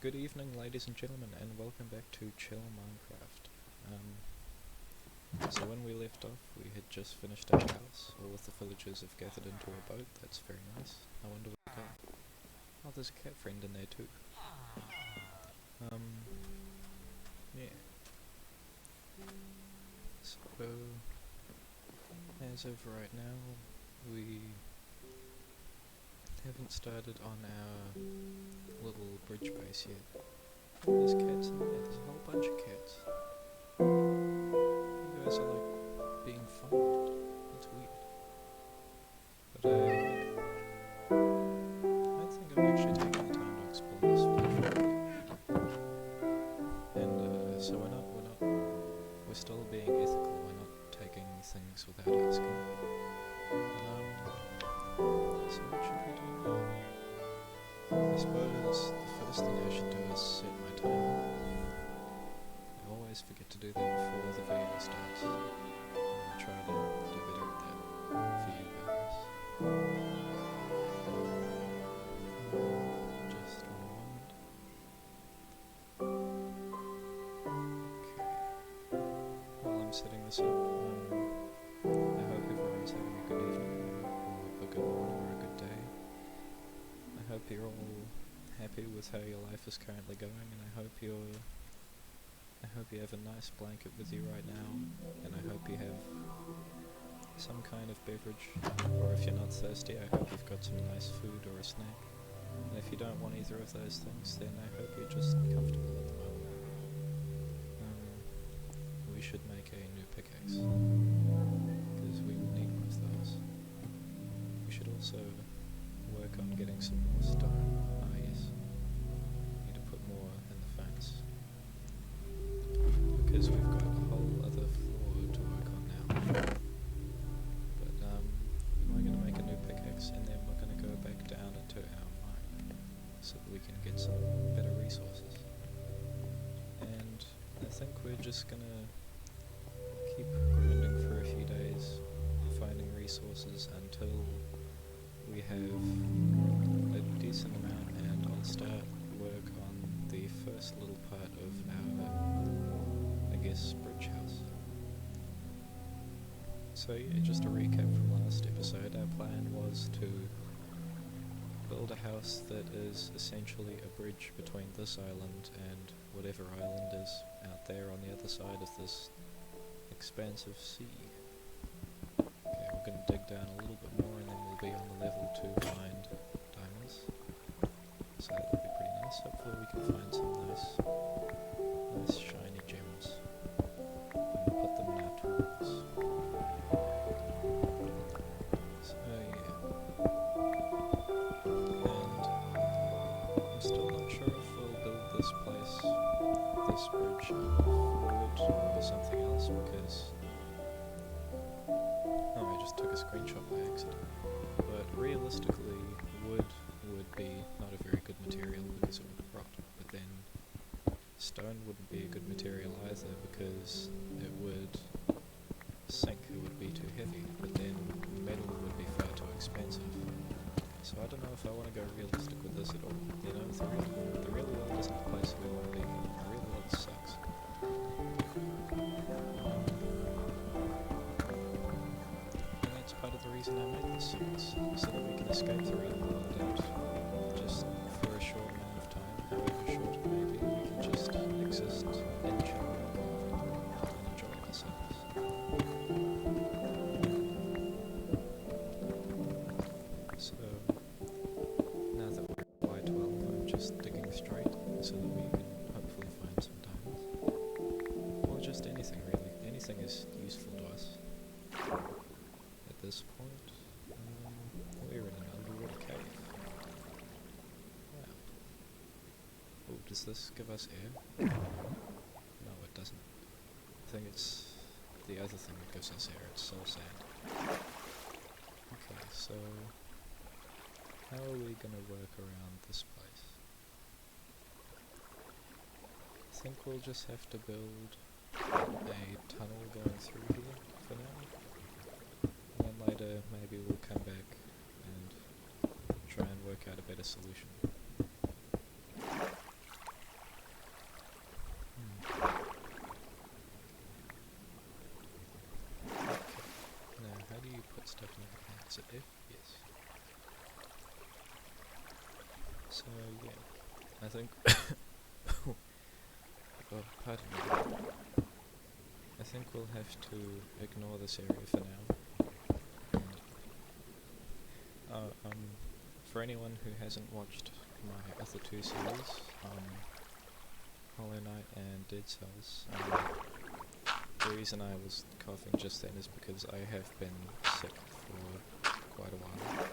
Good evening, ladies and gentlemen, and welcome back to Chill Minecraft. So when we left off, we had just finished our house. All of the villagers have gathered into a boat. That's very nice. I wonder what we got. Oh, there's a cat friend in there too. Yeah. So, as of right now, we haven't started on our little bridge base yet. Oh, there's cats in there. There's a whole bunch of cats. You guys are like being filmed. That's weird. But I think I'm actually taking the time to explore this village. And so we're still being ethical. We're not taking things without asking. So what should we do now? I suppose the first thing I should do is set my timer. I always forget to do that before the video starts. I'll try to do better at that for you guys. Just one moment. Okay. While I'm setting this up, I hope everyone's having a good evening, or a good morning, or a good day. I hope you're all happy with how your life is currently going, and I hope you have a nice blanket with you right now, and I hope you have some kind of beverage, or if you're not thirsty, I hope you've got some nice food or a snack. And if you don't want either of those things, then I hope you're just comfortable at the moment. We should make a new pickaxe, because we will need one of those. We should also work on getting some more stone. Ah yes, need to put more in the furnace, because we've got a whole other floor to work on now. But we're going to make a new pickaxe, and then we're going to go back down into our mine, so that we can get some better resources. And I think we're just going to keep grinding for a few days, finding resources until we have a decent amount, and I'll start work on the first little part of our, I guess, bridge house. So yeah, just a recap from last episode, our plan was to build a house that is essentially a bridge between this island and whatever island is out there on the other side of this expansive sea. Okay, we're going to dig down a little bit more, and then we'll be on the level to find diamonds. So that'll be pretty nice. Hopefully we can find some nice shiny gems and put them in our tools. So yeah. And I'm still not sure if we'll build this bridge out of wood or something else, because I just took a screenshot by accident. But realistically, wood would be not a very good material because it would rot. But then stone wouldn't be a good material either because it would sink, it would be too heavy. But then metal would be far too expensive. So I don't know if I want to go realistic with this at all. You know, the real world isn't the place we want to be. The real world sucks. And that's part of the reason I made this series, so that we can escape the real world and just for a short amount of time, however short it may be, we can just exist in chill and enjoy ourselves. So now that we're at Y12, I'm just digging straight so that we can hopefully find some diamonds. Or just anything really. Anything is useful to us. At this point, we're in an underwater cave. Wow. Oh, does this give us air? No, it doesn't. I think it's the other thing that gives us air, it's soul sand. Okay, so how are we going to work around this place? I think we'll just have to build a tunnel going through here for now. And then later maybe we'll come back and try and work out a better solution. I think... oh, pardon me. I think we'll have to ignore this area for now. For anyone who hasn't watched my other two series, Hollow Knight and Dead Cells, the reason I was coughing just then is because I have been sick for quite a while,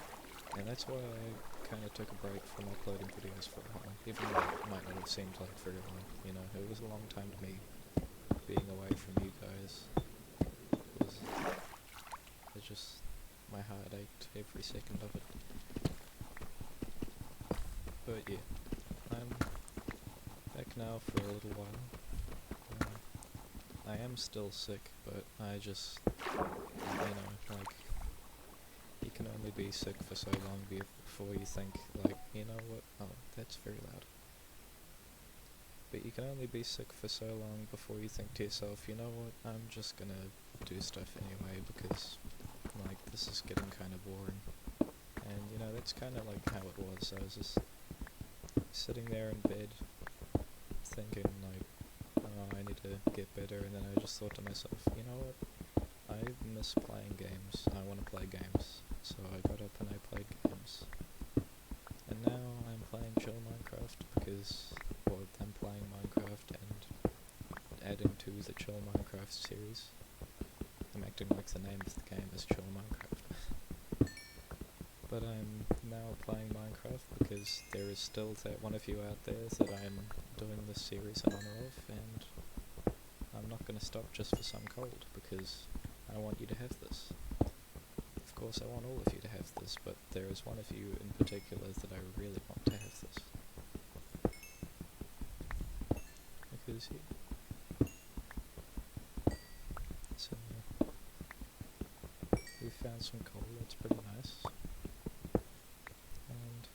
and that's why I kind of took a break from uploading videos for a while, even though it might not have seemed like very long. You know, it was a long time to me being away from you guys. It just, my heart ached every second of it. But yeah, I'm back now for a little while. I am still sick, but I just, like, you can only be sick for so long before you think, like, you know what, oh, that's very loud. But you can only be sick for so long before you think to yourself, you know what, I'm just gonna do stuff anyway because, like, this is getting kind of boring. And, you know, that's kind of like how it was. I was just sitting there in bed thinking, like, oh, I need to get better, and then I just thought to myself, you know what, I miss playing games, I want to play games, so I got up and I played games. And now I'm playing chill Minecraft because, well, I'm playing Minecraft and adding to the chill Minecraft series. I'm acting like the name of the game is chill Minecraft. But I'm now playing Minecraft because there is still that one of you out there that I'm doing this series in honor of, and I'm not going to stop just for some cold, because I want you to have this. Of course I want all of you to have this, but there is one of you in particular that I really want to have this. Because, yeah. So, we found some coal, that's pretty nice. And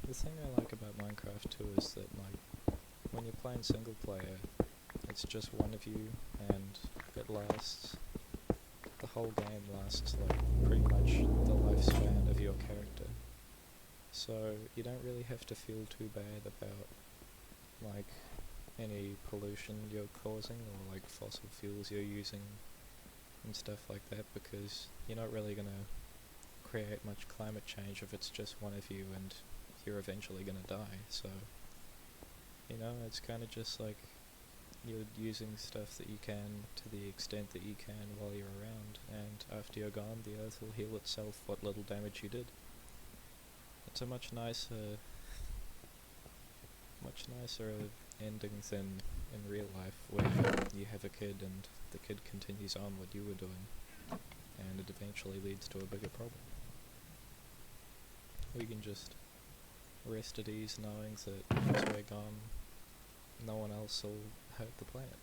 the thing I like about Minecraft too is that, like, when you're playing single player, it's just one of you, and it lasts, the whole game lasts, like, pretty much the lifespan of your character. So you don't really have to feel too bad about, like, any pollution you're causing, or like fossil fuels you're using and stuff like that, because you're not really gonna create much climate change if it's just one of you and you're eventually gonna die. So, you know, it's kind of just like you're using stuff that you can to the extent that you can while you're around, and after you're gone, the earth will heal itself what little damage you did. It's a much nicer ending than in real life, where you have a kid and the kid continues on what you were doing, and it eventually leads to a bigger problem. We can just rest at ease knowing that once we're gone, no one else will hurt the planet.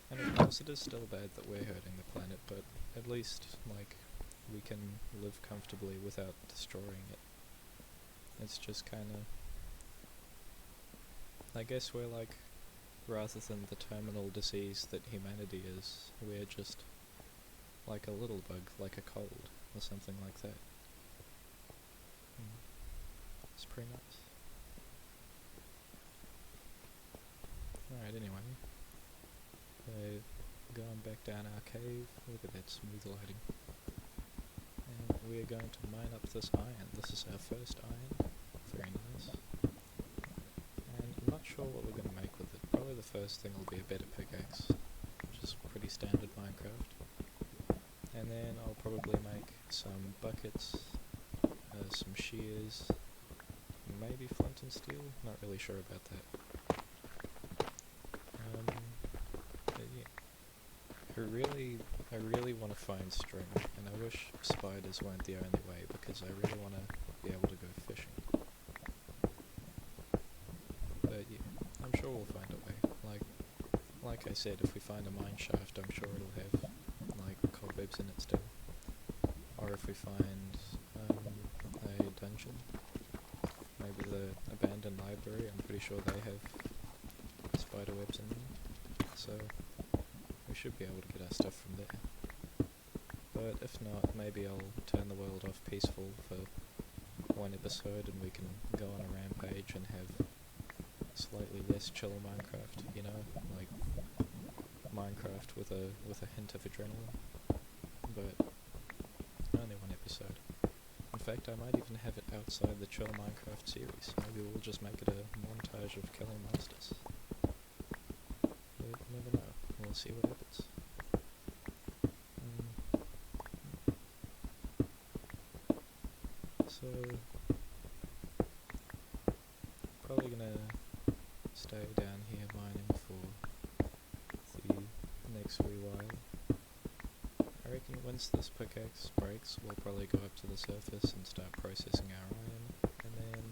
And of course it is still bad that we're hurting the planet, but at least, like, we can live comfortably without destroying it. It's just kinda, I guess we're like, rather than the terminal disease that humanity is, we're just like a little bug, like a cold, or something like that. It's pretty nice. Alright, anyway. Going back down our cave, look at that smooth lighting. And we are going to mine up this iron. This is our first iron. Very nice. And I'm not sure what we're going to make with it. Probably the first thing will be a better pickaxe, which is pretty standard Minecraft. And then I'll probably make some buckets, some shears, maybe flint and steel, not really sure about that. But yeah. I really want to find string, and I wish spiders weren't the only way, because I really want to be able to go fishing. But yeah, I'm sure we'll find a way. Like I said, if we find a mine shaft, I'm sure it'll have, like, cobwebs in it still. Or if we find a dungeon, maybe the abandoned library, I'm pretty sure they have spider webs in them. So we should be able to get our stuff from there. but if not, maybe I'll turn the world off peaceful for one episode and we can go on a rampage and have slightly less chill Minecraft, you know, like Minecraft with a hint of adrenaline, but only one episode. In fact, I might even have it outside the chill Minecraft series. Maybe we'll just make it a montage of killing monsters. But you never know. We'll see what happens. So probably gonna stay down here mining for the next wee while. I reckon once this pickaxe breaks, we'll probably go up to the surface and start processing our iron, and then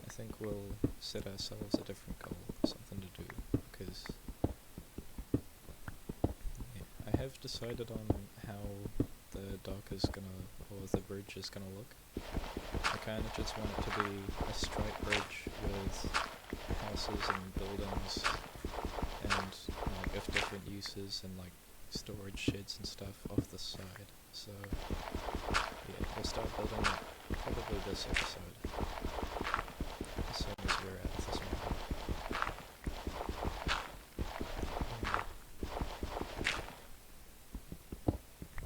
I think we'll set ourselves a different goal, something to do, because I have decided on how the dock is gonna, or the bridge is gonna look. I kinda just want it to be a straight bridge with houses and buildings and like of different uses and like storage sheds and stuff off the side. So yeah, we'll start building it probably this episode, as soon as we're out of this one.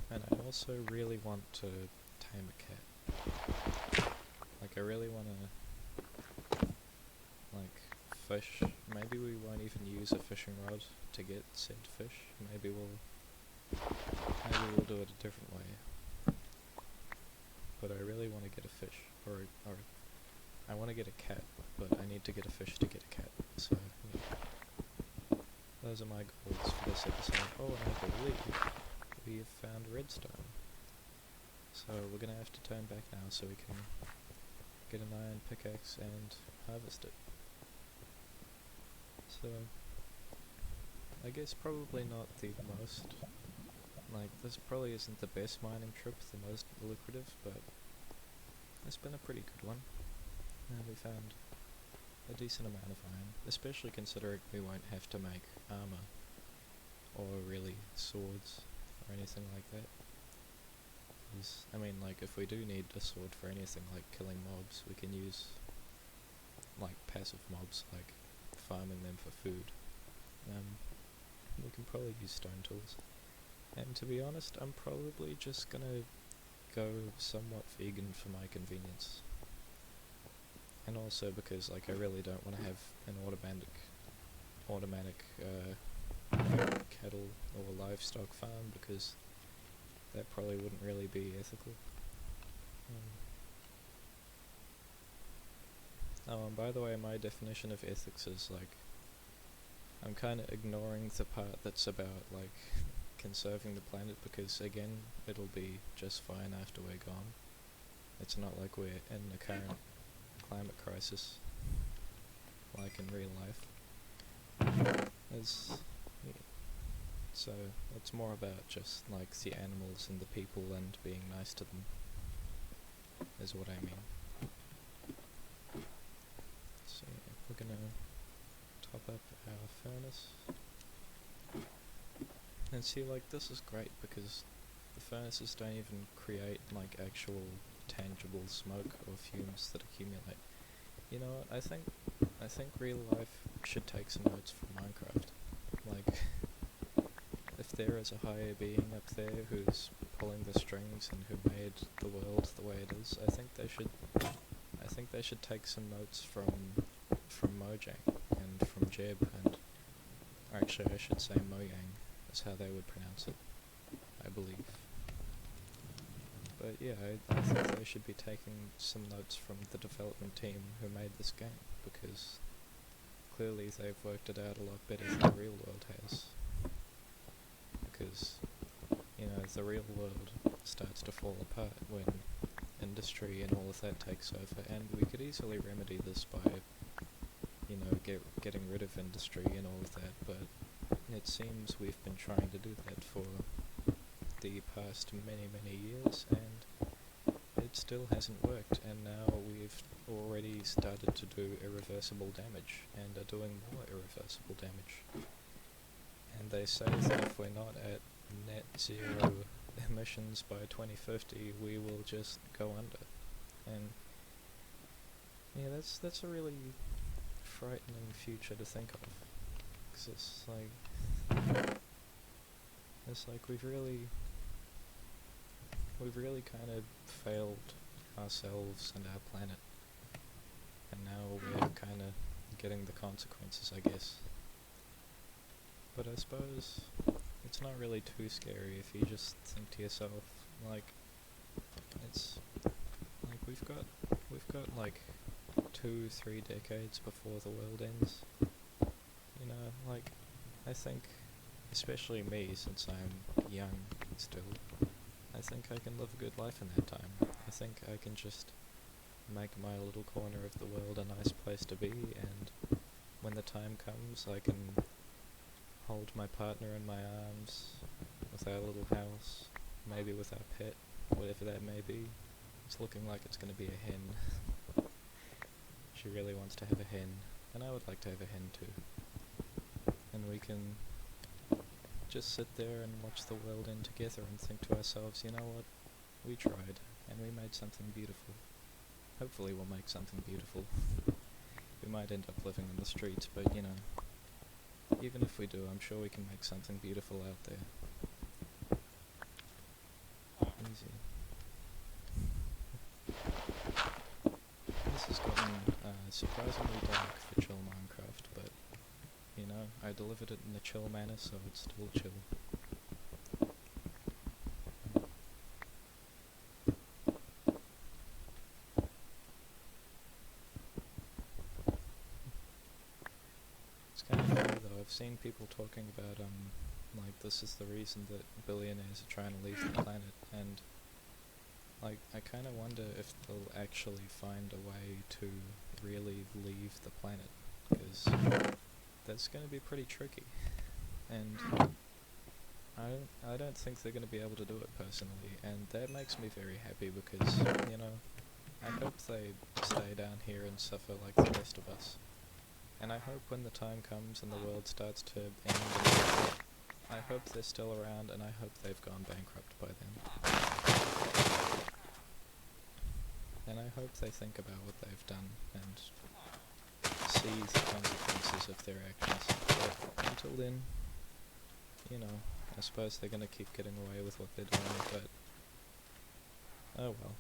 And I also really want to tame a cat. Like I really want to like fish. Maybe we won't even use a fishing rod to get said fish. Maybe we'll do it a different way. But I really want to get a fish, or I want to get a cat, but I need to get a fish to get a cat. So yeah, those are my goals for this episode. Oh, and I believe we have found redstone. So we're gonna have to turn back now so we can get an iron pickaxe and harvest it. So I guess probably not the most, like this probably isn't the best mining trip, the most lucrative, but it's been a pretty good one. We found a decent amount of iron, especially considering we won't have to make armor or really swords or anything like that. I mean, like, if we do need a sword for anything like killing mobs, we can use like passive mobs, like farming them for food. We can probably use stone tools. And to be honest, I'm probably just gonna go somewhat vegan for my convenience. And also because like I really don't want to have an automatic cattle or livestock farm, because that probably wouldn't really be ethical. Oh, and by the way, my definition of ethics is like, I'm kind of ignoring the part that's about like conserving the planet, because again, it'll be just fine after we're gone. It's not like we're in the current climate crisis like in real life. So it's more about just like the animals and the people and being nice to them, is what I mean. So yeah, we're gonna top up our furnace. And see, like, this is great because the furnaces don't even create like actual tangible smoke or fumes that accumulate. You know what, I think real life should take some notes from Minecraft. Like, if there is a higher being up there who's pulling the strings and who made the world the way it is, I think they should take some notes from Mojang and from Jeb, and actually I should say Mojang is how they would pronounce it, I believe. But yeah, I think they should be taking some notes from the development team who made this game, because clearly they've worked it out a lot better than the real world has. Because, you know, the real world starts to fall apart when industry and all of that takes over, and we could easily remedy this by, you know, getting rid of industry and all of that, but it seems we've been trying to do that for the past many years, and it still hasn't worked, and now we've already started to do irreversible damage, and are doing more irreversible damage. And they say that if we're not at net zero emissions by 2050, we will just go under. And yeah, that's a really frightening future to think of, because it's like we've really kind of failed ourselves and our planet, and now we're kind of getting the consequences, I guess. But I suppose it's not really too scary if you just think to yourself, like, it's like we've got like 2-3 decades before the world ends. You know, like, I think, especially me, since I'm young still, I think I can live a good life in that time. I think I can just make my little corner of the world a nice place to be, and when the time comes, I can hold my partner in my arms with our little house, maybe with our pet, whatever that may be. It's looking like it's going to be a hen. She really wants to have a hen, and I would like to have a hen too. And we can just sit there and watch the world end together and think to ourselves, you know what, we tried, and we made something beautiful. Hopefully we'll make something beautiful. We might end up living in the streets, but you know, even if we do, I'm sure we can make something beautiful out there. Easy. This has gotten surprisingly dark for chill Minecraft, but you know, I delivered it in a chill manner, so it's still chill. It's kind of funny though, I've seen people talking about, like, this is the reason that billionaires are trying to leave the planet, and like, I kind of wonder if they'll actually find a way to really leave the planet, because that's going to be pretty tricky, and I don't think they're going to be able to do it personally, and that makes me very happy, because, you know, I hope they stay down here and suffer like the rest of us, and I hope when the time comes and the world starts to end, I hope they're still around, and I hope they've gone bankrupt by then. And I hope they think about what they've done and see the consequences of their actions. But until then, you know, I suppose they're gonna keep getting away with what they're doing, but oh well.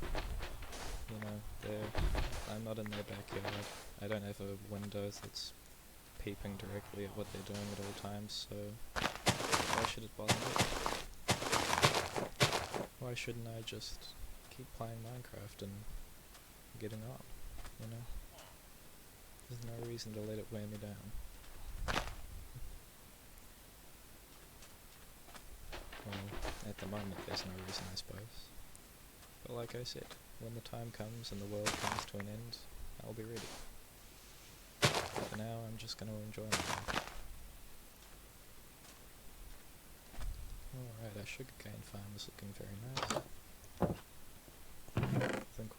You know, I'm not in their backyard. I don't have a window that's peeping directly at what they're doing at all times, so why should it bother me? Why shouldn't I just keep playing Minecraft and getting on, you know? There's no reason to let it wear me down. Well, at the moment there's no reason, I suppose. But like I said, when the time comes and the world comes to an end, I'll be ready. For now, I'm just going to enjoy my life. Alright, our sugarcane farm is looking very nice. I think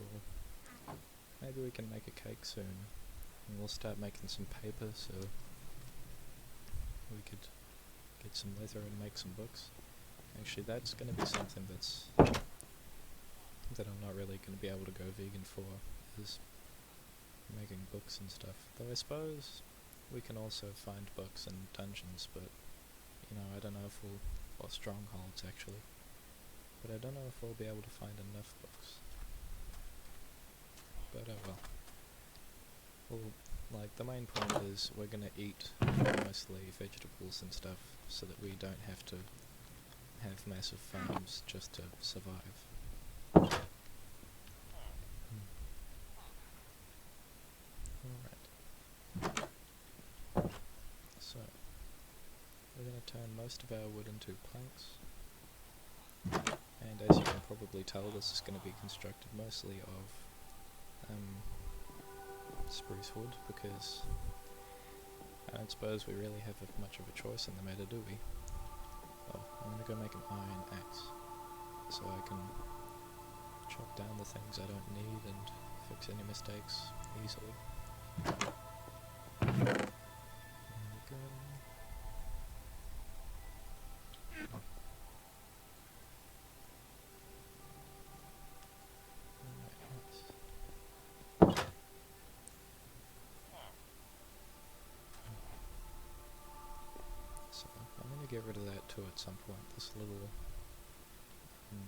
maybe we can make a cake soon, and we'll start making some paper so we could get some leather and make some books. Actually, that's going to be something that I'm not really going to be able to go vegan for, is making books and stuff. Though I suppose we can also find books in dungeons, but you know, I don't know if or strongholds actually, but I don't know if we'll be able to find enough books. But oh well. Well, like, the main point is we're gonna eat mostly vegetables and stuff, so that we don't have to have massive farms just to survive. Alright. So, we're going to turn most of our wood into planks, and as you can probably tell, this is going to be constructed mostly of spruce wood, because I don't suppose we really have much of a choice in the matter, do we? Oh, I'm going to go make an iron axe, so I can chop down the things I don't need and fix any mistakes easily. There we go. to get rid of that too at some point. This little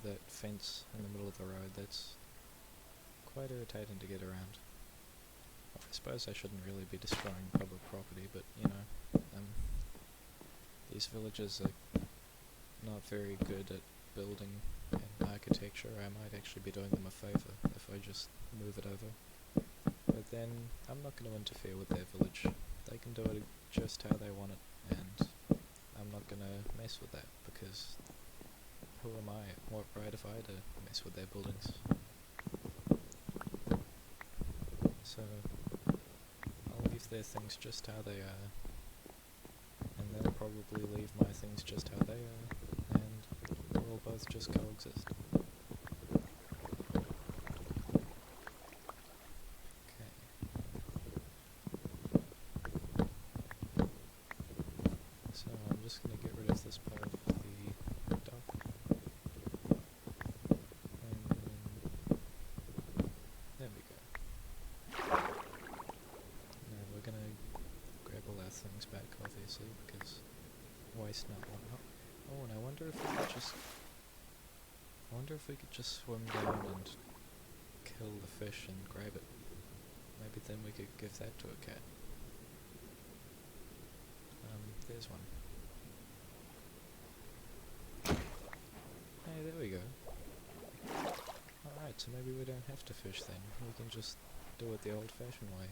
that fence in the middle of the road, that's quite irritating to get around. I suppose I shouldn't really be destroying public property, but you know, these villages are not very good at building and architecture. I might actually be doing them a favour if I just move it over. But then I'm not going to interfere with their village. They can do it just how they want it, and I'm not going to mess with that, because who am I? What right have I to mess with their buildings? So I'll leave their things just how they are, and they'll probably leave my things just how they are, and we'll both just coexist. So I'm just going to get rid of this part of the dock, and then there we go. Now we're going to grab all our things back, obviously, because waste not, whatnot. Oh, and I wonder if we could just swim down and kill the fish and grab it. Maybe then we could give that to a cat. There's one. Hey, there we go. Alright, so maybe we don't have to fish then. We can just do it the old-fashioned way.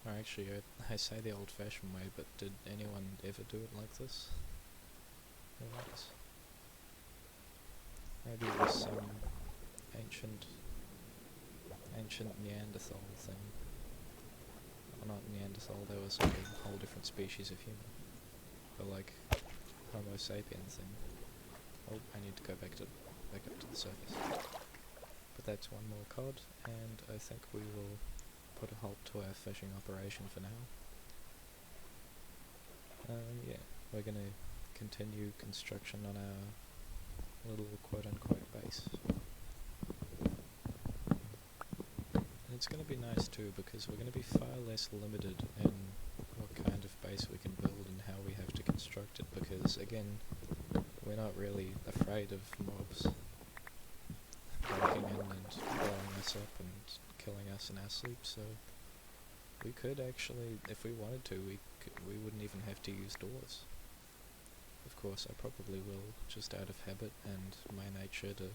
Or actually, I say the old-fashioned way, but did anyone ever do it like this? Who knows? Maybe it was some ancient Neanderthal thing. Well, not Neanderthal, there was like a whole different species of human. But like Homo sapien thing. Oh, I need to go back up to the surface. But that's one more cod, and I think we will put a halt to our fishing operation for now. Yeah, we're gonna continue construction on our little quote-unquote base. And it's gonna be nice too, because we're gonna be far less limited in what kind of base we can build and how we have to construct it, because again, we're not really afraid of mobs breaking in and blowing us up and killing us in our sleep, so we could actually, if we wanted to, we wouldn't even have to use doors. Of course, I probably will, just out of habit and my nature to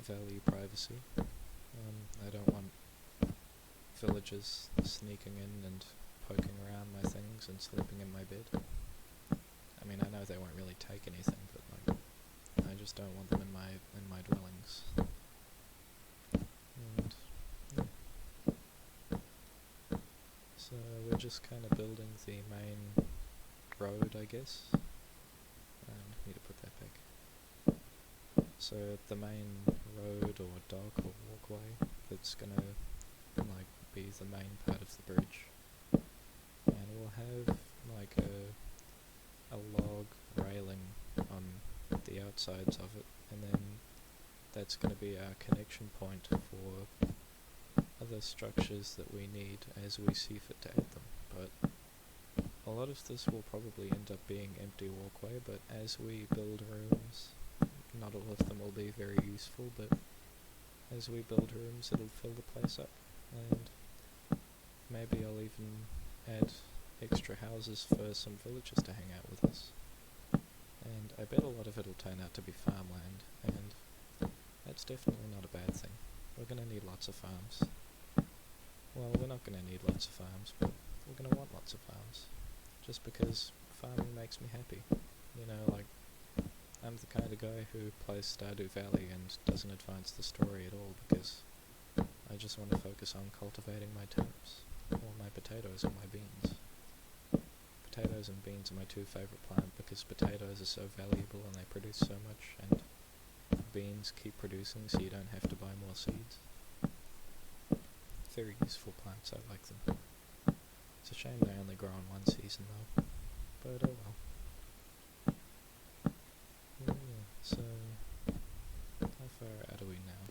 value privacy. I don't want villagers sneaking in and poking around my things and sleeping in my bed. I mean, I know they won't really take anything, but like, I just don't want them in my dwellings. And yeah. So we're just kind of building the main road, I guess. And need to put that back. So the main road or dock or walkway that's gonna like be the main part of the bridge, and we'll have like a log railing on the outsides of it, and then that's going to be our connection point for other structures that we need as we see fit to add them. But a lot of this will probably end up being empty walkway, but as we build rooms, not all of them will be very useful, but as we build rooms it'll fill the place up, and maybe I'll even add extra houses for some villagers to hang out with us. And I bet a lot of it'll turn out to be farmland, and that's definitely not a bad thing. We're going to need lots of farms. Well, we're not going to need lots of farms, but we're going to want lots of farms. Just because farming makes me happy. You know, like, I'm the kind of guy who plays Stardew Valley and doesn't advance the story at all, because I just want to focus on cultivating my turnips, or my potatoes, or my beans. Potatoes and beans are my two favourite plants, because potatoes are so valuable and they produce so much, and beans keep producing so you don't have to buy more seeds. Very useful plants, I like them. It's a shame they only grow in one season though, but oh well. Yeah, so how far out are we now?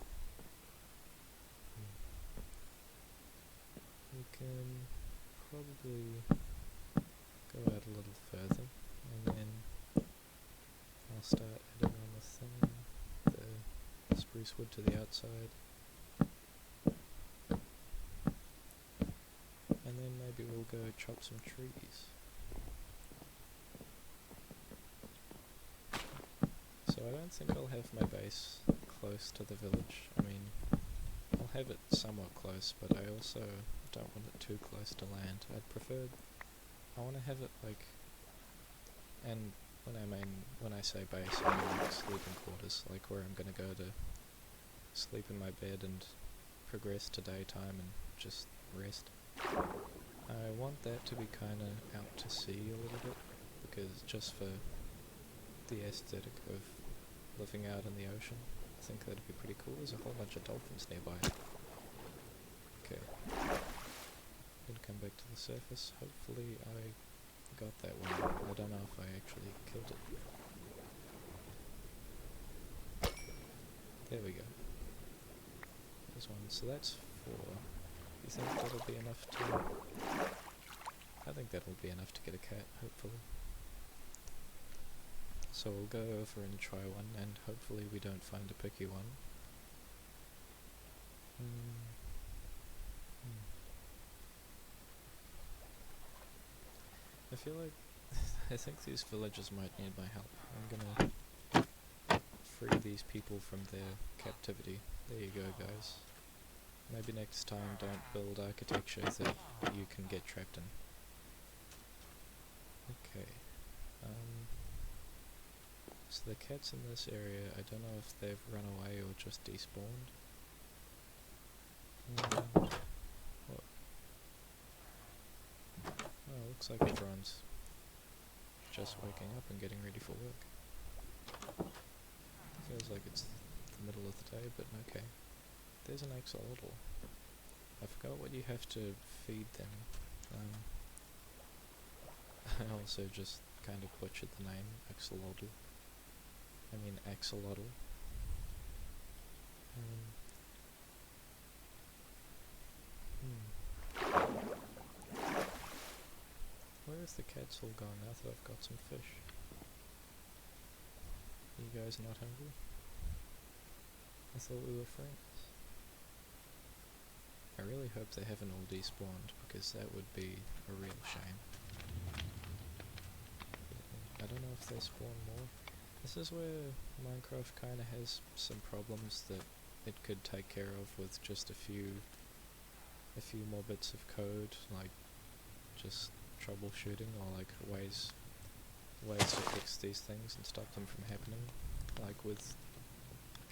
We can probably go out a little further, and then I'll start adding on the spruce wood to the outside, and then maybe we'll go chop some trees. So I don't think I'll have my base close to the village. I mean, I'll have it somewhat close, but I also don't want it too close to land. I want to have it like, and when I say base, I mean like sleeping quarters, like where I'm gonna go to sleep in my bed and progress to daytime and just rest. I want that to be kinda out to sea a little bit, because just for the aesthetic of living out in the ocean, I think that'd be pretty cool. There's a whole bunch of dolphins nearby. Okay. Gonna come back to the surface. Hopefully I got that one. I don't know if I actually killed it. There we go. There's one. So that's 4. You think that'll be enough to... I think that'll be enough to get a cat, hopefully. So we'll go over and try one, and hopefully we don't find a picky one. I feel like I think these villagers might need my help. I'm gonna free these people from their captivity. There you go, guys. Maybe next time don't build architecture that you can get trapped in. Okay. So the cats in this area, I don't know if they've run away or just despawned. What? Oh, looks like everyone's just waking up and getting ready for work. Feels like it's the middle of the day, but okay. There's an axolotl. I forgot what you have to feed them. I also just kind of butchered the name, axolotl. I mean axolotl. Where is the cats all gone now that I've got some fish? You guys not hungry? I thought we were friends. I really hope they haven't all despawned, because that would be a real shame. I don't know if they spawn more. This is where Minecraft kinda has some problems that it could take care of with just a few more bits of code, like just troubleshooting or like ways to fix these things and stop them from happening. Like with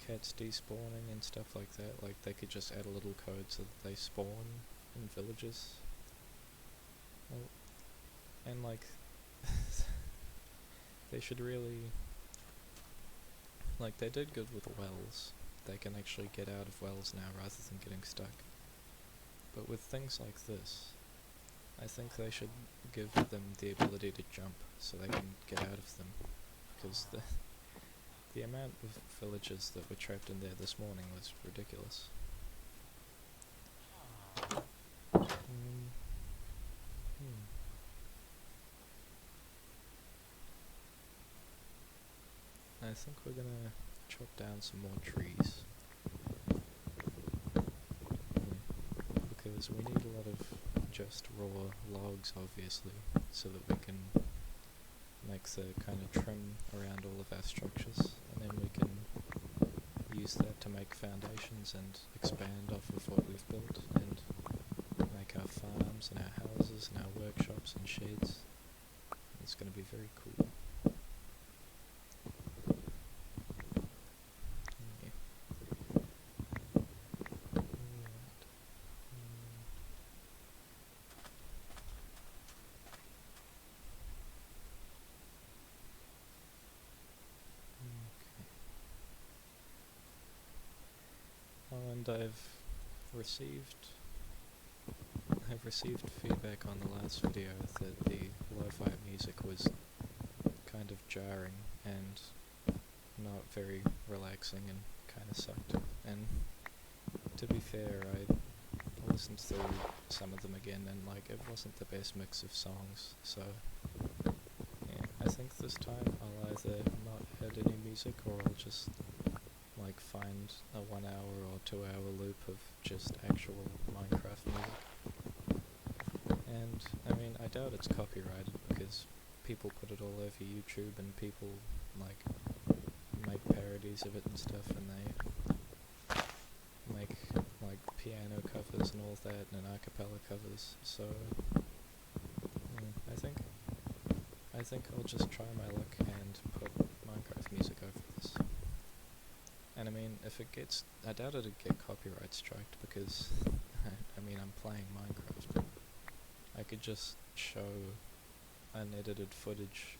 cats despawning and stuff like that, like they could just add a little code so that they spawn in villages. Well, and like they should really, like they did good with wells. They can actually get out of wells now rather than getting stuck. But with things like this, I think they should give them the ability to jump so they can get out of them, because the amount of villagers that were trapped in there this morning was ridiculous. I think we're gonna chop down some more trees. Because we need a lot of just raw logs, obviously, so that we can make the kind of trim around all of our structures, and then we can use that to make foundations and expand off of what we've built and make our farms and our houses and our workshops and sheds. It's going to be very cool. And I've received feedback on the last video that the lo-fi music was kind of jarring and not very relaxing and kind of sucked. And to be fair, I listened through some of them again and like it wasn't the best mix of songs, so I think this time I'll either not add any music or I'll just like find a 1 hour or 2 hour loop of just actual Minecraft music. And I mean, I doubt it's copyrighted because people put it all over YouTube and people like make parodies of it and stuff, and they make like piano covers and all that and a cappella covers, so I think I'll just try my luck and put Minecraft music over this. And I mean, if it gets, I doubt it'd get copyright striked because I mean, I'm playing Minecraft. I could just show unedited footage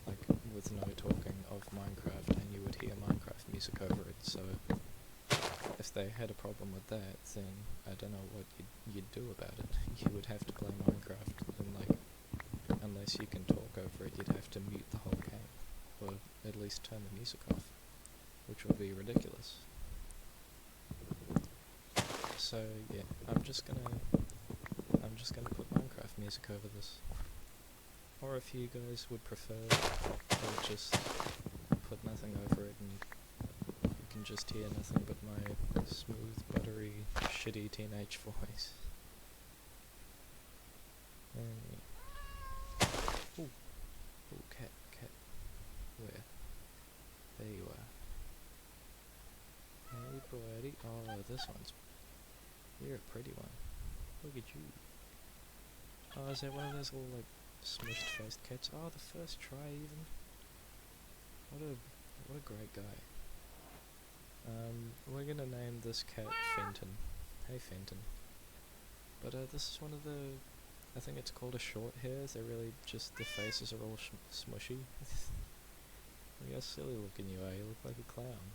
like with no talking of Minecraft and you would hear Minecraft music over it, so if they had a problem with that, then I don't know what you'd do about it. You would have to play Minecraft, and like, unless you can talk over it, you'd have to mute the whole game, or at least turn the music off, which would be ridiculous. So yeah, I'm just gonna put Minecraft music over this. Or if you guys would prefer, I'll just put nothing over it and you can just hear nothing but my smooth, buttery, shitty teenage voice. Ooh, cat. Where? There you are. Hey buddy. Oh, this one's... You're a pretty one. Look at you. Oh, is that one of those little, like, smushed faced cats? Oh, the first try even. What a great guy. We're gonna name this cat Fenton. Hey Fenton. But this is one of the, I think it's called a short hair. They're really just, their faces are all smushy. Look how silly looking you are, you look like a clown.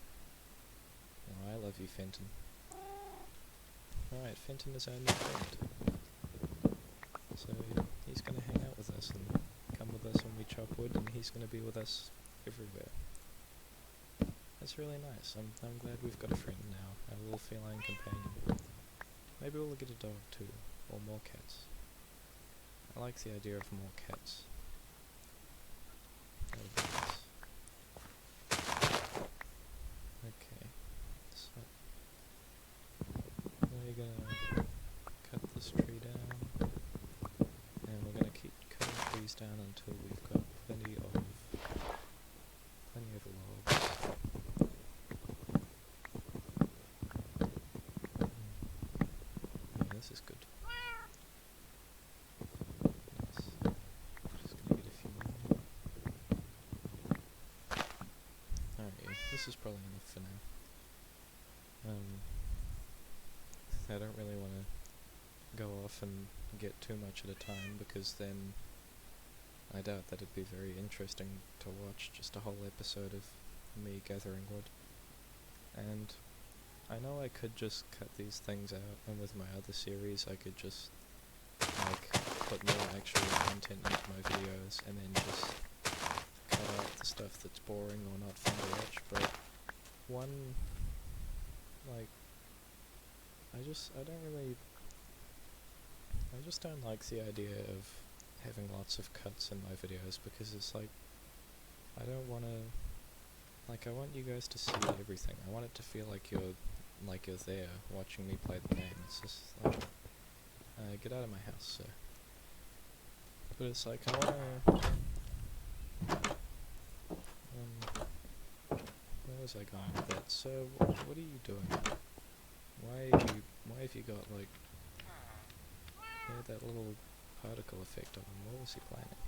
Oh, I love you, Fenton. Alright, Fenton is our new friend. So he's gonna hang out with us and come with us when we chop wood, and he's gonna be with us everywhere. That's really nice. I'm glad we've got a friend now, a little feline companion. Maybe we'll get a dog too, or more cats. I like the idea of more cats. That would be nice. Okay, so we're gonna cut this tree down, and we're gonna keep cutting trees down until we've got plenty of logs. Yeah, this is good. Nice. Just gonna get a few more. Alright, yeah, this is probably enough for now. I don't really want to go off and get too much at a time, because then I doubt that it'd be very interesting to watch just a whole episode of me gathering wood. And I know I could just cut these things out, and with my other series I could just like put more actual content into my videos and then just cut out the stuff that's boring or not fun to watch, but one, like, I just don't like the idea of having lots of cuts in my videos, because it's like, I don't want to, like, I want you guys to see everything. I want it to feel like you're there watching me play the game. It's just like, get out of my house, sir. But it's like, I want to, where was I going with that? So, what are you doing? Why have you got, like, that little particle effect on him? What was he planning?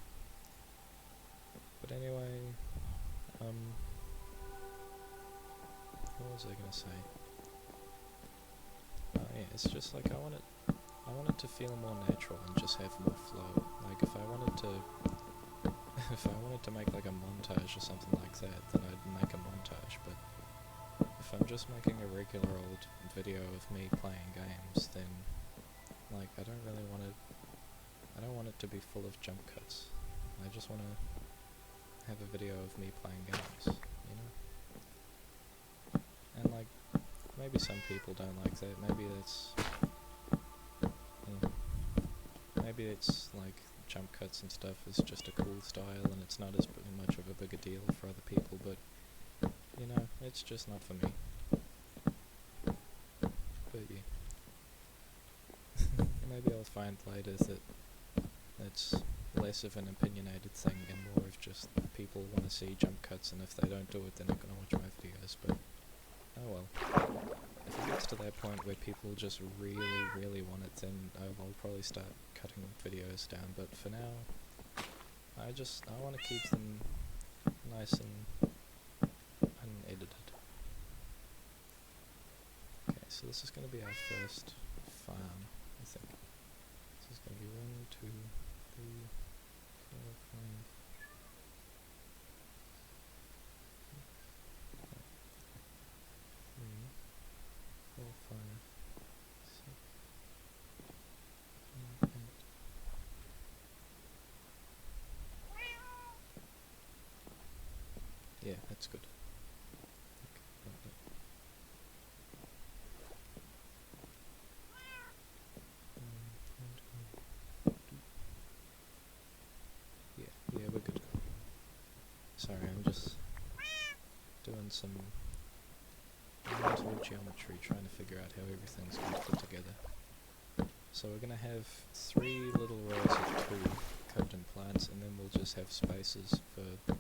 But anyway, what was I gonna say? Yeah, it's just like, I want it to feel more natural and just have more flow. Like, if I wanted to make like a montage or something like that, then I'd make a montage, but if I'm just making a regular old video of me playing games, then, like, I don't want it to be full of jump cuts. I just want to have a video of me playing games, you know? And, like, maybe some people don't like that. Maybe it's like jump cuts and stuff is just a cool style, and it's not as much of a bigger deal for other people, but, you know, it's just not for me. But yeah. Maybe I'll find later that it's less of an opinionated thing and more of just people want to see jump cuts, and if they don't do it, they're not going to watch my videos, but oh well. If it gets to that point where people just really want it, then I'll probably start cutting videos down, but for now, I want to keep them nice and unedited. Okay, so this is going to be our first farm, I think. This is going to be 1, 2, 3, 4, 5. 3, 4, 5, 6, 7, 8. Yeah, that's good. Okay, got it. Yeah, we're good. Sorry, I'm just doing some mental geometry, trying to figure out how everything's going to fit together. So we're going to have 3 little rows of 2 covered in plants, and then we'll just have spaces for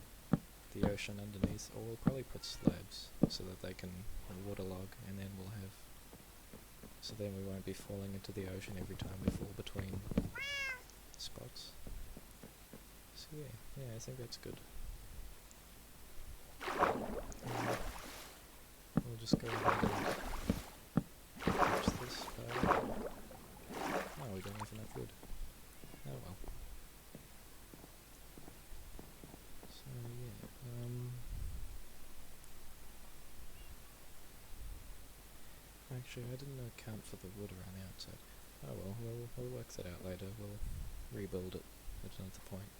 the ocean underneath, or we'll probably put slabs so that they can waterlog, and then we'll have, so then we won't be falling into the ocean every time we fall between spots. So yeah, I think that's good. We'll just go ahead and patch this part. Oh, we don't have enough wood. Oh well. So yeah, actually I didn't account for the wood around the outside. Oh well, we'll work that out later. We'll rebuild it at another point.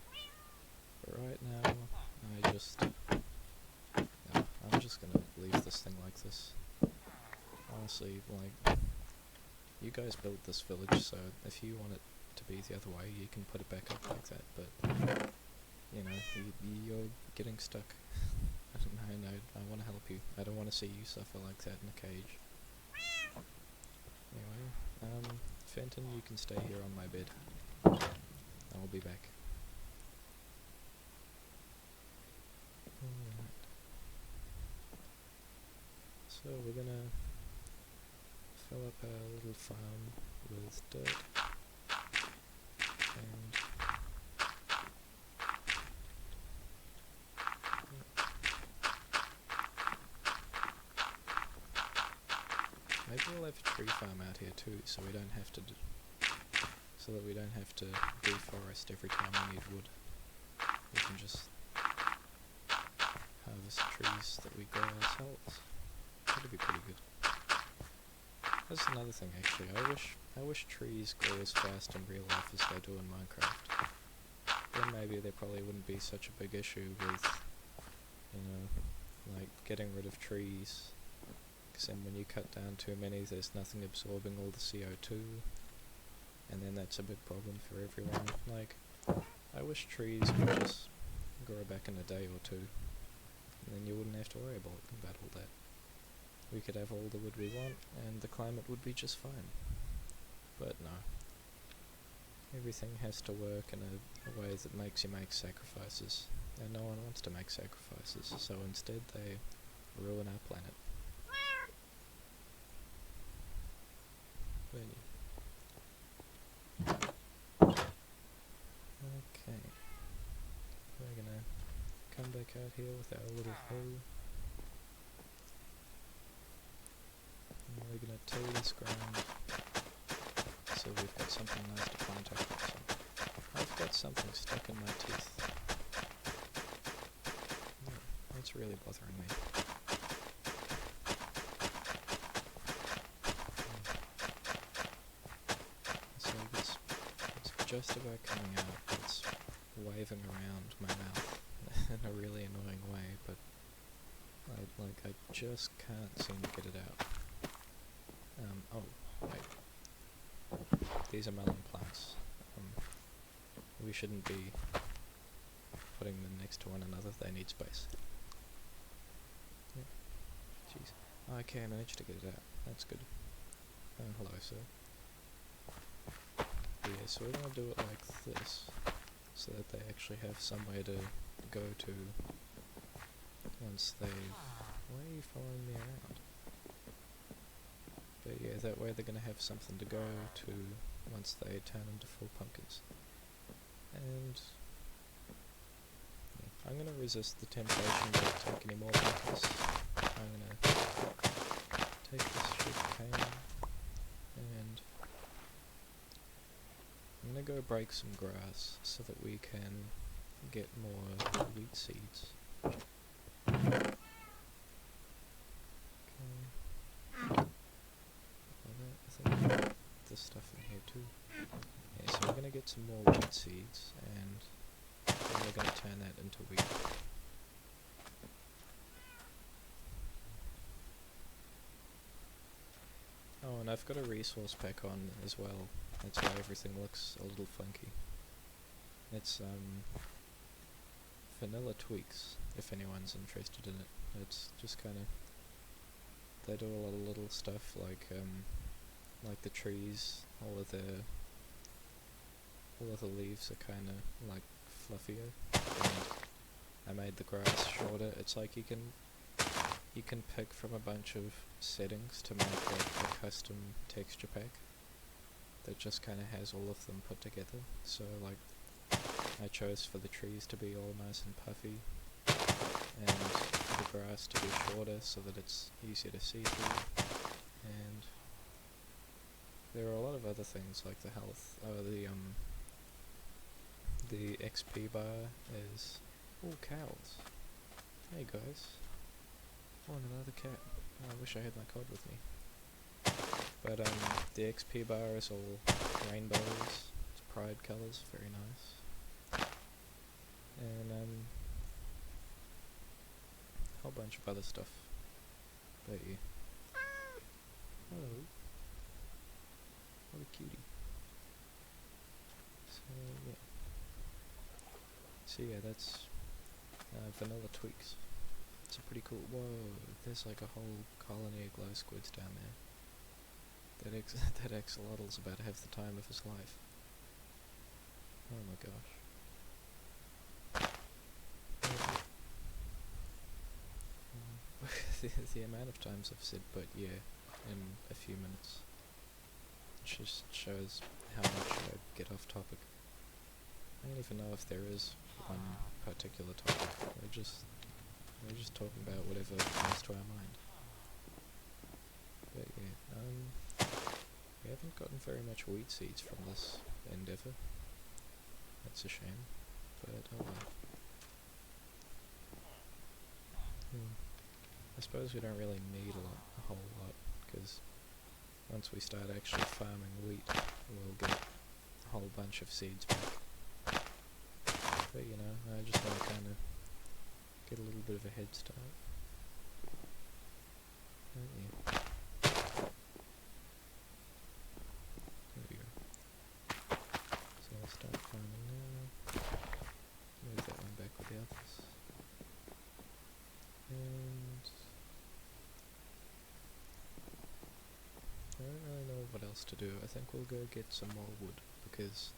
But right now, I'm just gonna leave this thing like this. Honestly, like, you guys built this village, so if you want it to be the other way, you can put it back up like that, but, you know, you're getting stuck. I want to help you. I don't want to see you suffer like that in a cage. Anyway, Fenton, you can stay here on my bed. I'll be back. Alright. So we're gonna fill up our little farm with dirt, and maybe we'll have a tree farm out here too, so we don't have to deforest every time we need wood. We can just harvest trees that we grow ourselves. That'd be pretty good. That's another thing actually. I wish trees grow as fast in real life as they do in Minecraft. Then maybe there probably wouldn't be such a big issue with, you know, like getting rid of trees. Because then when you cut down too many, there's nothing absorbing all the CO2. And then that's a big problem for everyone. Like, I wish trees would just grow back in a day or two. And then you wouldn't have to worry about all that. We could have all the wood we want, and the climate would be just fine. But no. Everything has to work in a way that makes you make sacrifices. And no one wants to make sacrifices, so instead they ruin our planet. Okay. We're gonna come back out here with our little hoe. And we're gonna till this ground so we've got something nice to plant our crops on. I've got something stuck in my teeth. Yeah, that's really bothering me. So it's just about coming out. It's waving around my mouth in a really annoying way, but I just can't seem to get it out. Oh, wait. These are melon plants. we shouldn't be putting them next to one another, they need space. Yeah. Jeez. Okay, I managed to get it out. That's good. Oh, hello, sir. Yeah, so we're gonna do it like this, so that they actually have somewhere to go to once they've... Why are you following me around? But yeah, that way they're gonna have something to go to once they turn into full pumpkins. And yeah, I'm gonna resist the temptation to take any more pumpkins. I'm gonna take this sugar cane and I'm gonna go break some grass so that we can get more wheat seeds. Okay. I think this stuff in here too. Yeah, so we're gonna get some more wheat seeds and then we're gonna turn that into wheat. Oh, and I've got a resource pack on as well. That's why everything looks a little funky. It's vanilla tweaks, if anyone's interested in it. It's just kind of, they do a lot of little stuff like the trees, all of the leaves are kind of like fluffier, and I made the grass shorter. It's like you can pick from a bunch of settings to make like a custom texture pack that just kind of has all of them put together. So like I chose for the trees to be all nice and puffy, and for the grass to be shorter so that it's easier to see through, and there are a lot of other things like the health, the XP bar is... Oh, cows. Hey guys. Oh, and another cat. Oh, I wish I had my cod with me. But the XP bar is all rainbows, it's pride colours, very nice. And a whole bunch of other stuff. But yeah. Hello. What a cutie. So yeah. So yeah, that's vanilla tweaks. It's a pretty cool... Whoa, there's like a whole colony of glow squids down there. That axolotl's about to have the time of his life. Oh my gosh. The amount of times I've said "but yeah" in a few minutes just shows how much I get off topic. I don't even know if there is one particular topic. We're just talking about whatever comes to our mind. But yeah, we haven't gotten very much wheat seeds from this endeavour. That's a shame, but oh well. I suppose we don't really need a whole lot, because once we start actually farming wheat, we'll get a whole bunch of seeds back. But you know, I just want to kind of get a little bit of a head start. But yeah. There we go. So I'll start farming now. Move that one back with the others. And I don't really know what else to do. I think we'll go get some more wood, because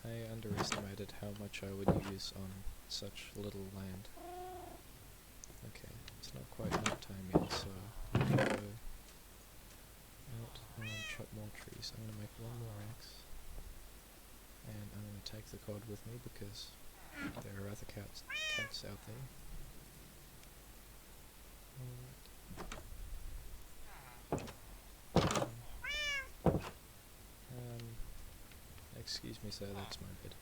I underestimated how much I would use on such little land. Okay, it's not quite night time yet, so I'm gonna go out and chop more trees. I'm gonna make one more axe, and I'm gonna take the cod with me because there are other cats out there. Excuse me, sir, that's my bed.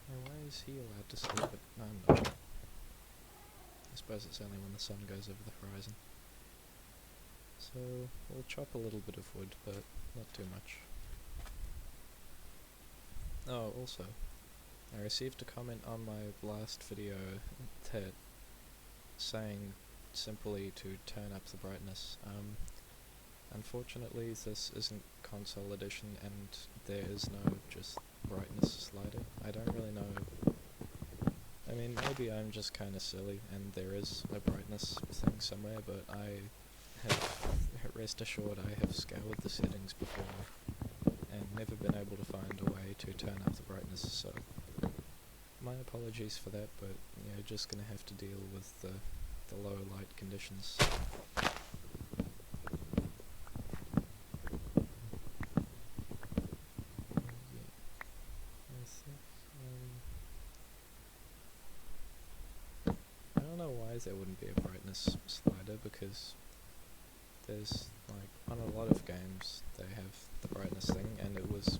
Now, why is he allowed to sleep at... No, I'm not. I suppose it's only when the sun goes over the horizon. So, we'll chop a little bit of wood, but not too much. Oh, also, I received a comment on my last video that saying simply to turn up the brightness. Unfortunately, this isn't console edition, and there is no just brightness slider. I don't really know. I mean, maybe I'm just kind of silly and there is a brightness thing somewhere, but I have, rest assured, I have scoured the settings before and never been able to find a way to turn up the brightness, so my apologies for that, but you're just gonna have to deal with the low light conditions. I don't know why there wouldn't be a brightness slider, because there's, like, on a lot of games they have the brightness thing, and it was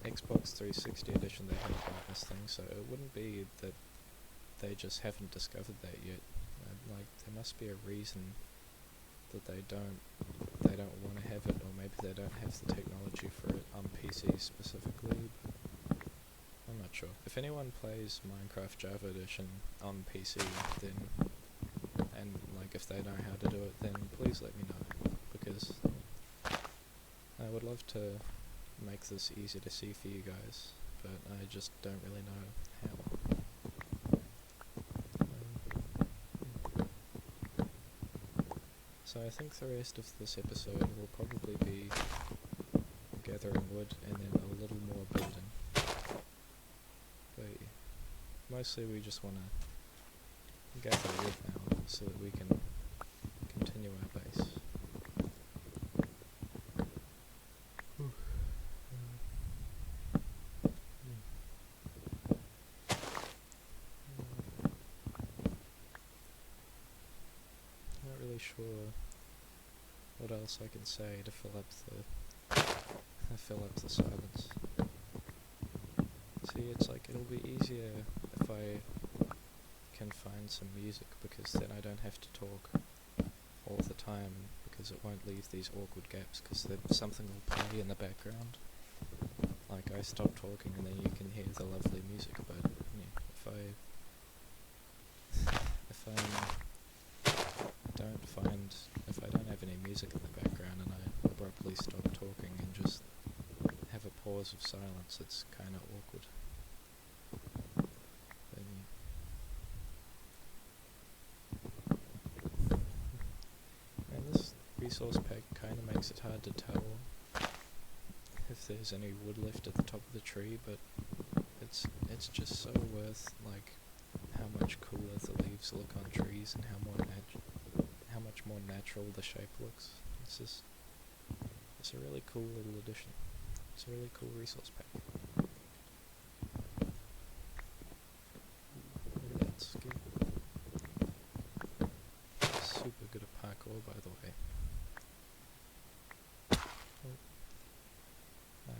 Xbox 360 edition they had a brightness thing, so it wouldn't be that they just haven't discovered that yet. Like, there must be a reason that they don't want to have it, or maybe they don't have the technology for it on PC specifically, but I'm not sure. If anyone plays Minecraft Java Edition on PC, then, and like if they know how to do it, then please let me know, because I would love to make this easier to see for you guys, but I just don't really know how. So I think the rest of this episode will probably be gathering wood and then a little more building. But yeah, mostly we just want to gather wood now so that we can continue our base. Not really sure what else I can say to fill up the silence. See, it's like, it'll be easier if I can find some music, because then I don't have to talk all the time, because it won't leave these awkward gaps, because then something will play in the background. Like, I stop talking and then you can hear the lovely music, but yeah, if I don't have any music in the background and I abruptly stop talking and just have a pause of silence, it's kinda awkward. But yeah. And this resource pack kinda makes it hard to tell if there's any wood left at the top of the tree, but it's just so worth, like, how much cooler the leaves look on trees and how much more natural the shape looks. It's a really cool little addition. It's a really cool resource pack. Look at that skill. Super good at parkour, by the way.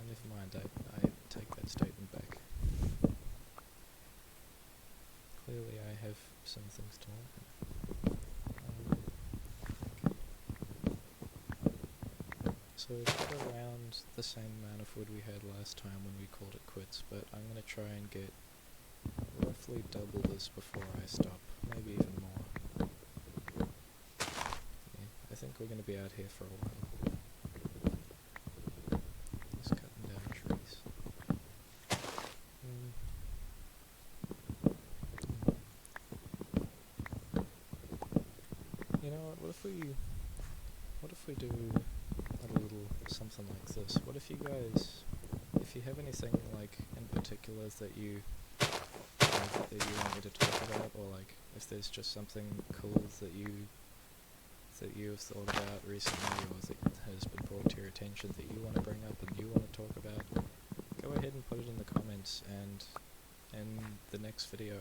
Never mind, I take that statement back. Clearly I have some things to learn. So we've got around the same amount of wood we had last time when we called it quits, but I'm going to try and get roughly double this before I stop, maybe even more. Yeah, I think we're going to be out here for a while. Just cutting down trees. You know what if we do a little something like this? What if you guys, if you have anything like in particular that you want me to talk about, or like if there's just something cool that you've thought about recently, or that has been brought to your attention that you want to bring up and you want to talk about, go ahead and put it in the comments, and in the next video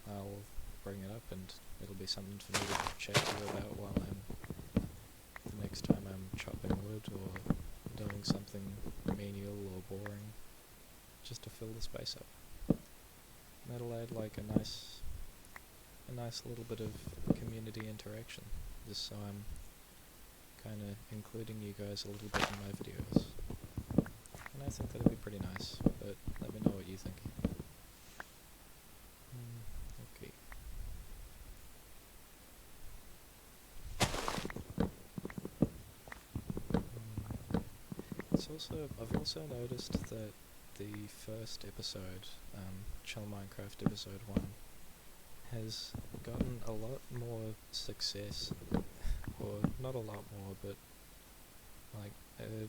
I'll bring it up and it'll be something for me to chat to you about while the next time I'm chopping wood or doing something menial or boring, just to fill the space up. And that'll add like a nice little bit of community interaction, just so I'm kinda including you guys a little bit in my videos. And I think that'd be pretty nice, but let me know what you think. Okay. I've also noticed that the first episode, Chill Minecraft episode 1, has gotten a lot more success, or not a lot more, but like a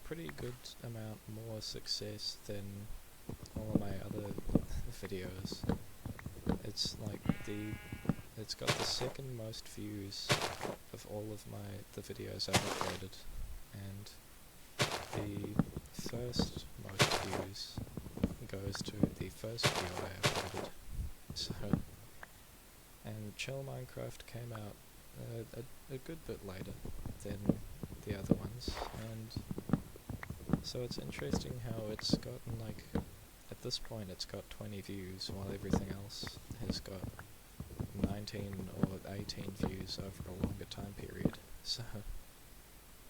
pretty good amount more success than all of my other videos. It's like it's got the second most views of all of the videos I've uploaded, and the first most views goes to the first video I uploaded. So, and Chill Minecraft came out a good bit later than the other ones, and so it's interesting how it's gotten, like, at this point it's got 20 views while everything else has got 19 or 18 views over a longer time period. So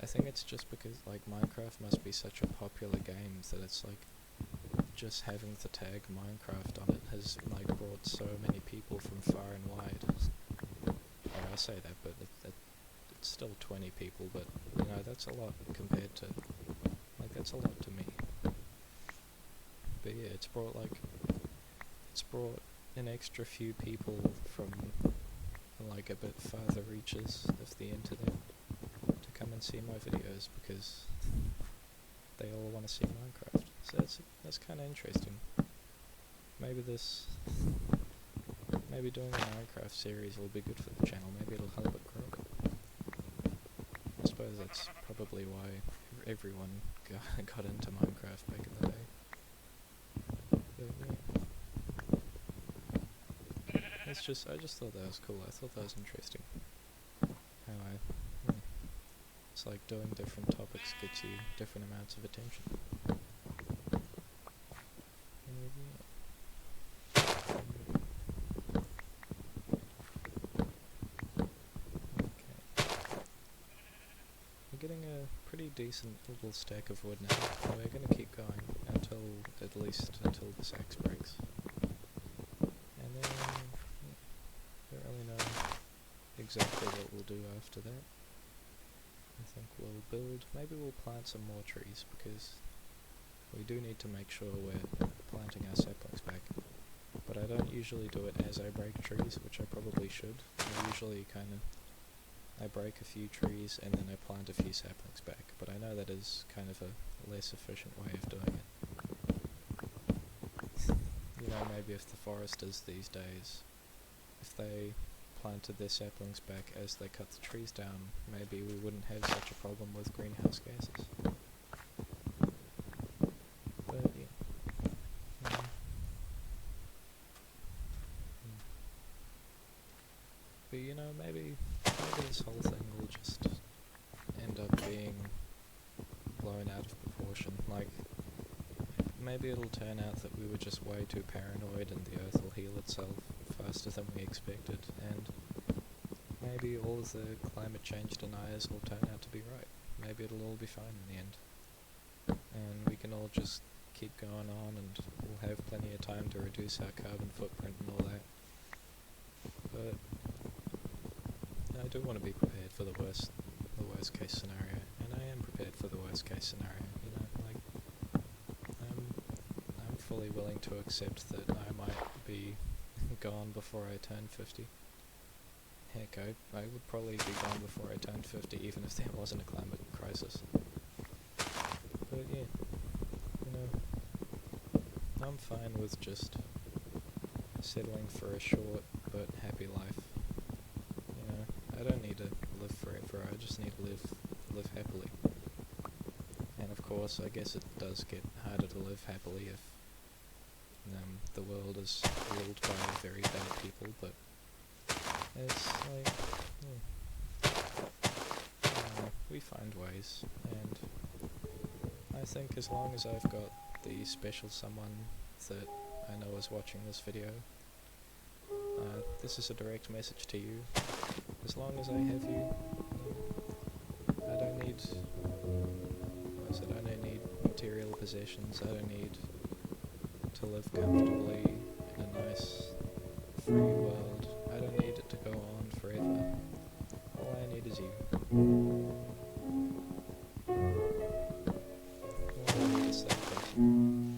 I think it's just because, like, Minecraft must be such a popular game that it's like just having the tag Minecraft on it has like brought so many people from far and wide. I say that, but it's still 20 people, but you know, that's a lot compared to, like, that's a lot to me. But yeah, it's brought an extra few people from like a bit farther reaches of the internet to come and see my videos because they all want to see Minecraft. So that's kind of interesting. Maybe doing a Minecraft series will be good for the channel. Maybe it'll help it grow. I suppose that's probably why everyone got into Minecraft back in the day. But yeah. I just thought that was cool. I thought that was interesting. How it's like doing different topics gets you different amounts of attention. We're getting a pretty decent little stack of wood now. We're going to keep going at least until this axe breaks. And then, don't really know exactly what we'll do after that. I think maybe we'll plant some more trees, because we do need to make sure we're planting our saplings back. But I don't usually do it as I break trees, which I probably should. I usually I break a few trees and then I plant a few saplings back, but I know that is kind of a less efficient way of doing it. You know, maybe if the foresters these days, if they planted their saplings back as they cut the trees down, maybe we wouldn't have such a problem with greenhouse gases. But yeah. But you know, maybe this whole thing will just end up being blown out of proportion. Like, maybe it'll turn out that we were just way too paranoid and the Earth will heal itself faster than we expected, and maybe all of the climate change deniers will turn out to be right. Maybe it'll all be fine in the end. And we can all just keep going on and we'll have plenty of time to reduce our carbon footprint and all that. But I do want to be prepared for the worst case scenario, and I am prepared for the worst case scenario, you know, like, I'm fully willing to accept that I might be gone before I turn 50. Heck, I would probably be gone before I turned 50 even if there wasn't a climate crisis. But yeah, you know, I'm fine with just settling for a short but happy life. You know, I don't need to live forever, I just need to live happily. And of course, I guess it does get harder to live happily if the world is ruled by very bad people, but it's like, we find ways, and I think as long as I've got the special someone that I know is watching this video, this is a direct message to you. As long as I have you, I don't need material possessions, I don't need to live comfortably in a nice, free world. I don't need it to go on forever. All I need is you. All I need is that person.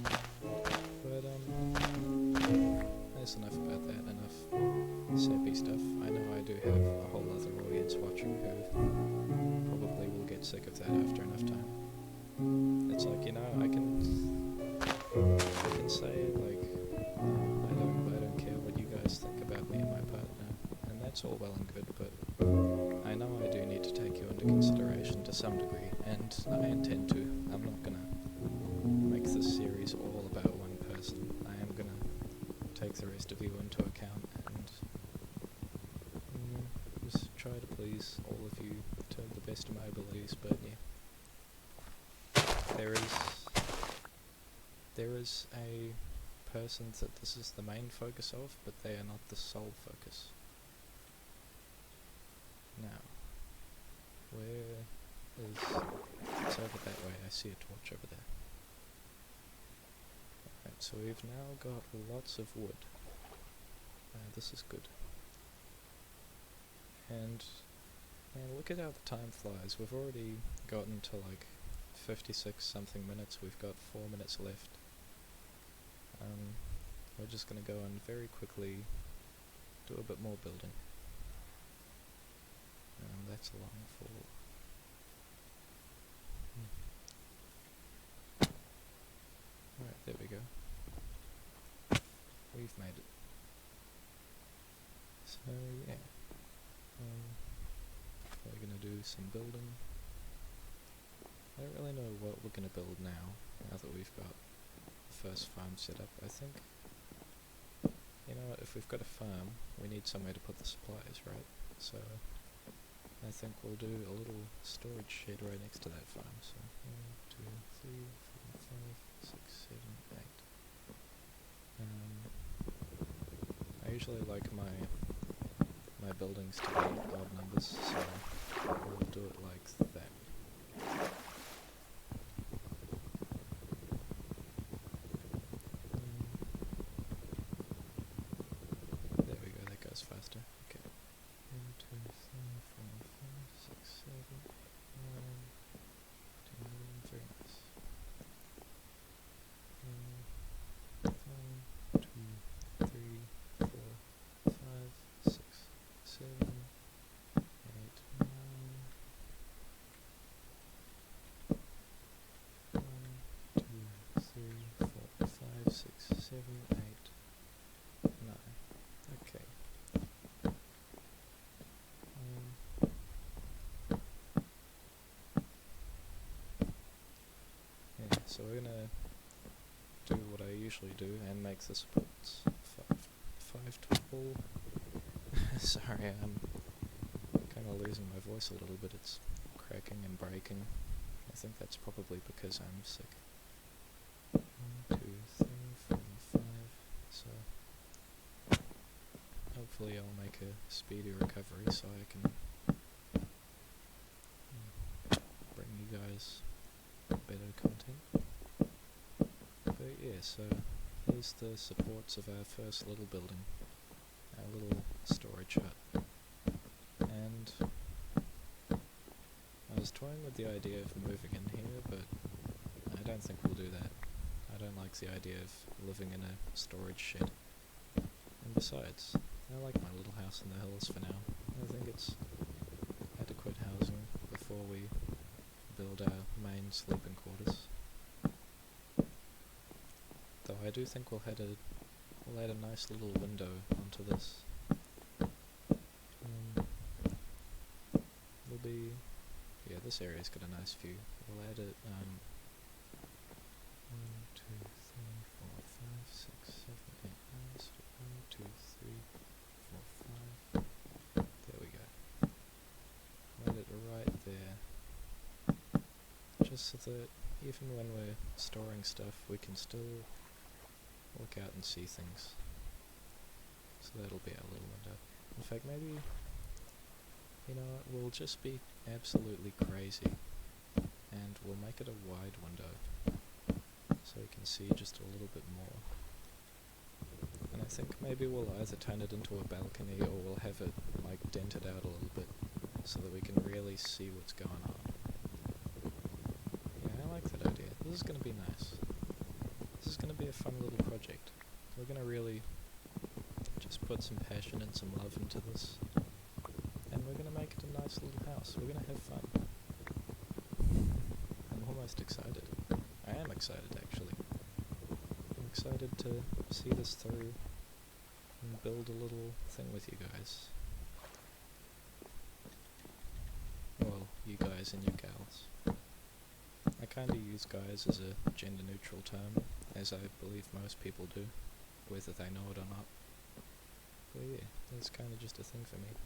sick of that after enough time. It's like, you know, I can say like, I don't care what you guys think about me and my partner, and that's all well and good, but I know I do need to take you into consideration to some degree, and I intend to. I'm not gonna make this series all about one person. I am gonna take the rest of you into account and just try to please all of you to the best of my abilities, but yeah. There is a person that this is the main focus of, but they are not the sole focus. Now, where is... it's over that way, I see a torch over there. Alright, so we've now got lots of wood. This is good. And look at how the time flies. We've already gotten to like 56 something minutes, we've got 4 minutes left. We're just going to go and very quickly do a bit more building. That's a long fall. Alright, there we go. We've made it. So yeah, we're going to do some building. I don't really know what we're going to build now that we've got the first farm set up. I think, you know what, if we've got a farm, we need somewhere to put the supplies, right? So I think we'll do a little storage shed right next to that farm. So 1, 2, 3, 4, 5, 6, 7, 8. I usually like my buildings to be odd numbers, so we'll do it like that. There we go, that goes faster. Okay. 1, 2, 3, 4, 5, 6, 7, 9, 10, 11, very nice. 1, 2, 3, 4, 5, 6, 7, 8, 9. 1, 2, 3, 4, 5, 6, 7, 8, 9. Okay. Yeah, so we're gonna do what I usually do and make the supports 5 tall. Sorry, I'm kind of losing my voice a little bit. It's cracking and breaking. I think that's probably because I'm sick. 1, 2, 3, 4, 5. So hopefully I'll make a speedy recovery so I can bring you guys better content. But yeah, so here's the supports of our first little building, our little storage hut. And I was toying with the idea of moving in here, but I don't think we'll do that. I don't like the idea of living in a storage shed. And besides, I like my little house in the hills for now. I think it's adequate housing before we build our main sleeping quarters. Though I do think we'll add a nice little window onto this. There'll be... yeah, this area's got a nice view. We'll add it, 1, 2, 3, 4, 5, 6, 7, 8, 9, so 1, 2, 3, 4, 5. There we go. Made it right there. Just so that even when we're storing stuff, we can still look out and see things. So that'll be our little window. In fact, maybe, you know what, we'll just be absolutely crazy and we'll make it a wide window so you can see just a little bit more. And I think maybe we'll either turn it into a balcony or we'll have it like dented out a little bit so that we can really see what's going on. Yeah, I like that idea. This is going to be nice. This is going to be a fun little project. We're going to really just put some passion and some love into this. And we're going to make it a nice little house. We're going to have fun. excited actually. I'm excited to see this through and build a little thing with you guys. Well, you guys and you gals. I kinda use guys as a gender neutral term, as I believe most people do, whether they know it or not. But yeah, that's kinda just a thing for me.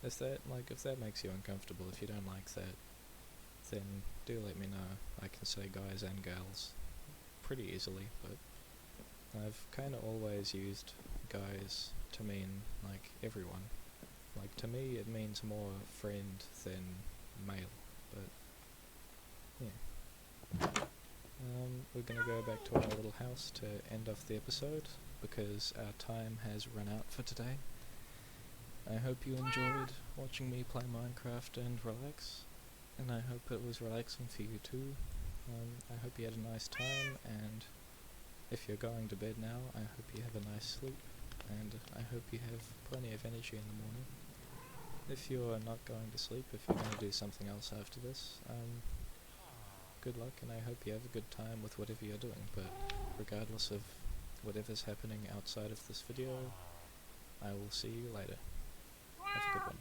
If that makes you uncomfortable, if you don't like that, then do let me know. I can say guys and gals pretty easily, but I've kinda always used guys to mean, like, everyone. Like, to me it means more friend than male, but yeah. We're gonna go back to our little house to end off the episode, because our time has run out for today. I hope you enjoyed watching me play Minecraft and relax, and I hope it was relaxing for you too. I hope you had a nice time, and if you're going to bed now, I hope you have a nice sleep, and I hope you have plenty of energy in the morning. If you're not going to sleep, if you're going to do something else after this, good luck, and I hope you have a good time with whatever you're doing, but regardless of whatever's happening outside of this video, I will see you later. Have a good one.